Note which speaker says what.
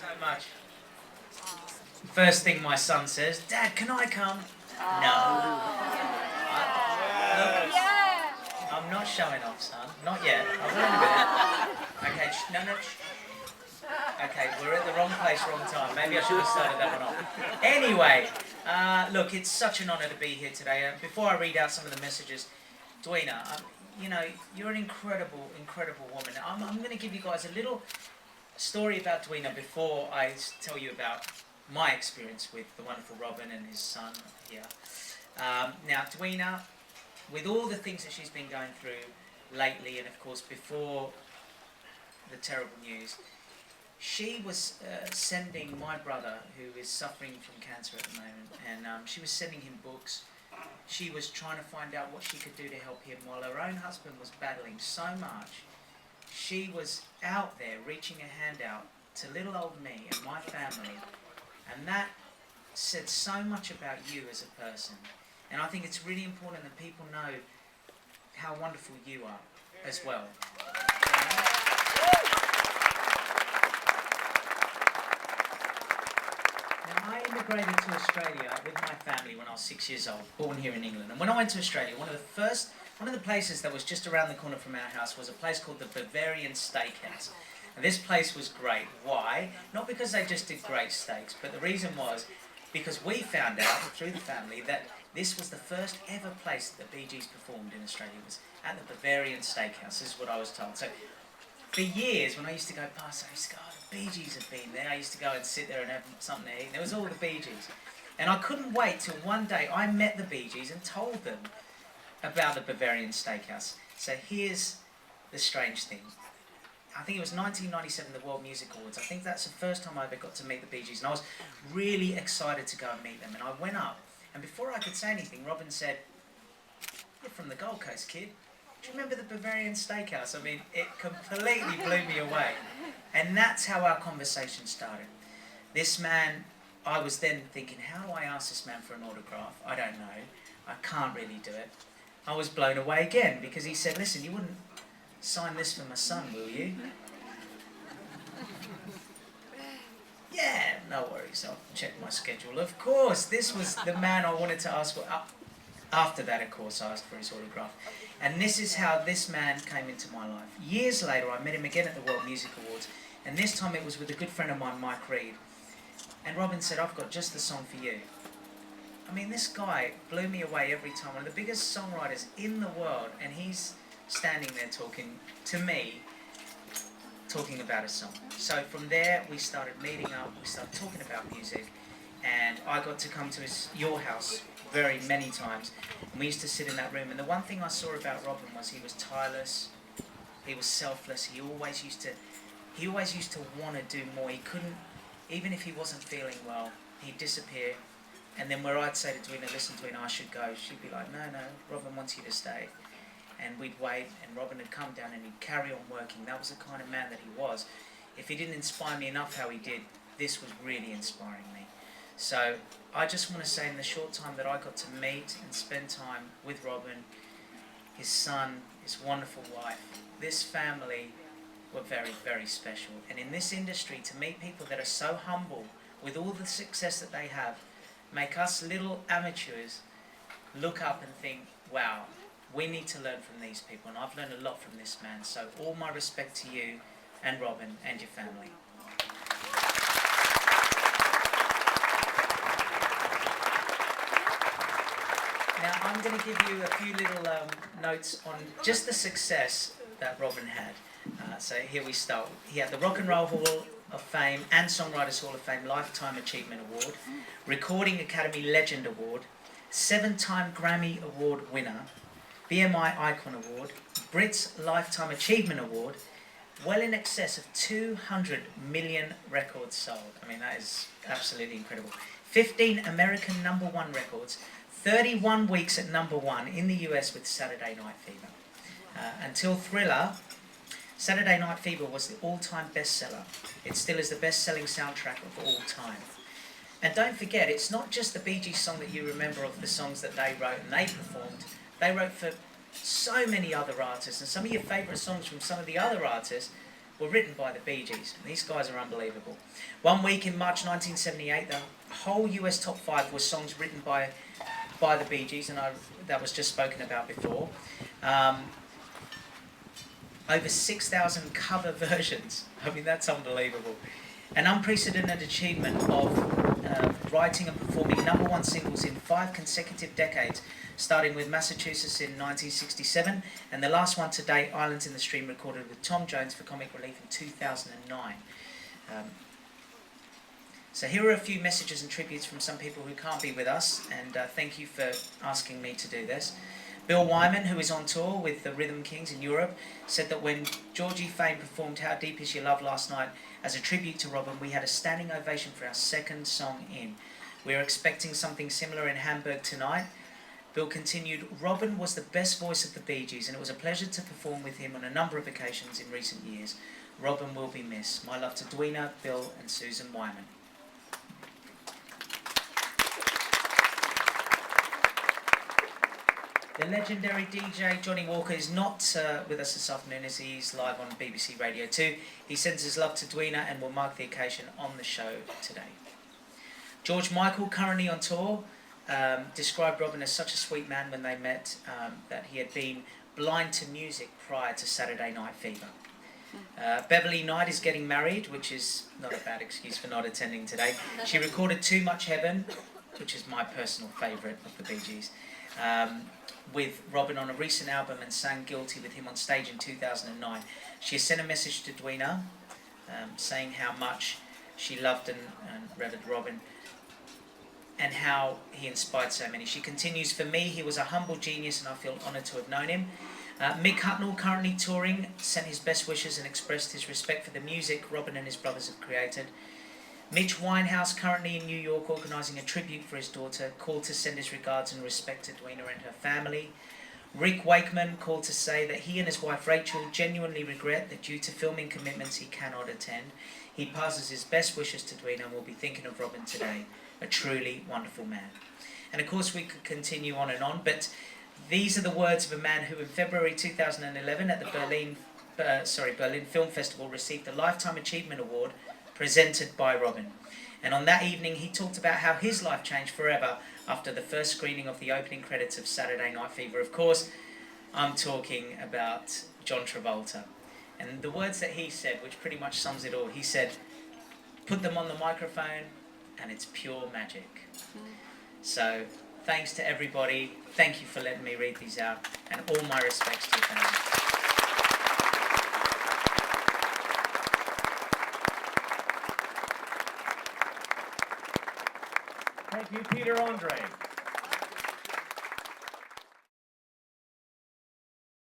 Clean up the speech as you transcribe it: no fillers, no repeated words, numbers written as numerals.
Speaker 1: so much. First thing my son says, Dad, can I come? No. Look, I'm not showing off, son. Not yet. I will in a minute. Okay, no. Okay, we're at the wrong place, wrong time. Maybe I should have started that one off. Anyway, look, it's such an honour to be here today. Before I read out some of the messages, Dwina, you know, you're an incredible, incredible woman. I'm going to give you guys a little story about Dwina before I tell you about my experience with the wonderful Robin and his son here. Now, Dwina, with all the things that she's been going through lately, and of course before the terrible news, she was sending my brother, who is suffering from cancer at the moment, and she was sending him books. She was trying to find out what she could do to help him while her own husband was battling so much. She was out there reaching a hand out to little old me and my family, and that said so much about you as a person. And I think it's really important that people know how wonderful you are as well. Now, I immigrated to Australia with my family when I was 6 years old, born here in England. And when I went to Australia, one of the places that was just around the corner from our house was a place called the Bavarian Steakhouse. And this place was great. Why? Not because they just did great steaks, but the reason was because we found out through the family that this was the first ever place that the Bee Gees performed in Australia. It was at the Bavarian Steakhouse. This is what I was told. So for years, when I used to go past, I used to go, oh, the Bee Gees have been there. I used to go and sit there and have something to eat. And there was all the Bee Gees. And I couldn't wait till one day I met the Bee Gees and told them about the Bavarian Steakhouse. So here's the strange thing. I think it was 1997, the World Music Awards. I think that's the first time I ever got to meet the Bee Gees. And I was really excited to go and meet them. And I went up, and before I could say anything, Robin said, "You're from the Gold Coast, kid. Do you remember the Bavarian Steakhouse?" I mean, it completely blew me away. And that's how our conversation started. This man, I was then thinking, how do I ask this man for an autograph? I don't know. I can't really do it. I was blown away again because he said, "Listen, you wouldn't sign this for my son, will you?" Yeah, no worries, I'll check my schedule. Of course, this was the man I wanted to ask for. After that, of course, I asked for his autograph. And this is how this man came into my life. Years later, I met him again at the World Music Awards, and this time it was with a good friend of mine, Mike Reed. And Robin said, "I've got just the song for you." I mean, this guy blew me away every time. One of the biggest songwriters in the world, and he's standing there talking to me, talking about a song. So from there, we started meeting up, we started talking about music, and I got to come to your house many times, and we used to sit in that room. And the one thing I saw about Robin was he was tireless, he was selfless, he always used to want to do more. He couldn't, even if he wasn't feeling well, he'd disappear. And then where I'd say to Dwina, "Listen, Dwina, I should go," she'd be like, "No, Robin wants you to stay." And we'd wait, and Robin would come down and he'd carry on working. That was the kind of man that he was. If he didn't inspire me enough how he did, this was really inspiring me. So I just want to say, in the short time that I got to meet and spend time with Robin, his son, his wonderful wife, this family were very, very special. And in this industry, to meet people that are so humble with all the success that they have, make us little amateurs look up and think, wow, we need to learn from these people. And I've learned a lot from this man. So all my respect to you and Robin and your family. Now I'm going to give you a few little notes on just the success that Robin had. So here we start. He had the Rock and Roll Hall of Fame and Songwriters Hall of Fame Lifetime Achievement Award, Recording Academy Legend Award, 7-time Grammy Award winner, BMI Icon Award, Brits Lifetime Achievement Award, well in excess of 200 million records sold. I mean, that is absolutely incredible. 15 American #1 records, 31 weeks at #1 in the US with Saturday Night Fever. Until Thriller, Saturday Night Fever was the all-time bestseller. It still is the best-selling soundtrack of all time. And don't forget, it's not just the Bee Gees song that you remember of the songs that they wrote and they performed. They wrote for so many other artists, and some of your favourite songs from some of the other artists were written by the Bee Gees. And these guys are unbelievable. One week in March 1978, the whole US top 5 were songs written by the Bee Gees, and that was just spoken about before. Over 6,000 cover versions. I mean, that's unbelievable. An unprecedented achievement of writing and performing #1 singles in 5 consecutive decades, starting with Massachusetts in 1967, and the last one to date, Islands in the Stream, recorded with Tom Jones for Comic Relief in 2009. So here are a few messages and tributes from some people who can't be with us, and thank you for asking me to do this. Bill Wyman, who is on tour with the Rhythm Kings in Europe, said that when Georgie Fame performed How Deep Is Your Love last night as a tribute to Robin, we had a standing ovation for our second song in. We are expecting something similar in Hamburg tonight. Bill continued, Robin was the best voice of the Bee Gees, and it was a pleasure to perform with him on a number of occasions in recent years. Robin will be missed. My love to Dwina, Bill and Susan Wyman. The legendary DJ Johnny Walker is not with us this afternoon, as he's live on BBC Radio 2. He sends his love to Dwina and will mark the occasion on the show today. George Michael, currently on tour, described Robin as such a sweet man when they met, that he had been blind to music prior to Saturday Night Fever. Beverly Knight is getting married, which is not a bad excuse for not attending today. She recorded Too Much Heaven, which is my personal favourite of the Bee Gees, with Robin on a recent album, and sang Guilty with him on stage in 2009. She has sent a message to Dwina saying how much she loved and revered Robin and how he inspired so many. She continues, for me, he was a humble genius and I feel honoured to have known him. Mick Hucknall, currently touring, sent his best wishes and expressed his respect for the music Robin and his brothers have created. Mitch Winehouse, currently in New York, organising a tribute for his daughter, called to send his regards and respect to Dwina and her family. Rick Wakeman called to say that he and his wife Rachel genuinely regret that due to filming commitments he cannot attend. He passes his best wishes to Dwina and will be thinking of Robin today. A truly wonderful man. And of course we could continue on and on, but these are the words of a man who in February 2011 at the Berlin Film Festival received the Lifetime Achievement Award presented by Robin. And on that evening he talked about how his life changed forever after the first screening of the opening credits of Saturday Night Fever. Of course, I'm talking about John Travolta. And the words that he said, which pretty much sums it all, he said, put them on the microphone and it's pure magic. So, thanks to everybody. Thank you for letting me read these out, and all my respects to your family.
Speaker 2: Thank you, Peter Andre.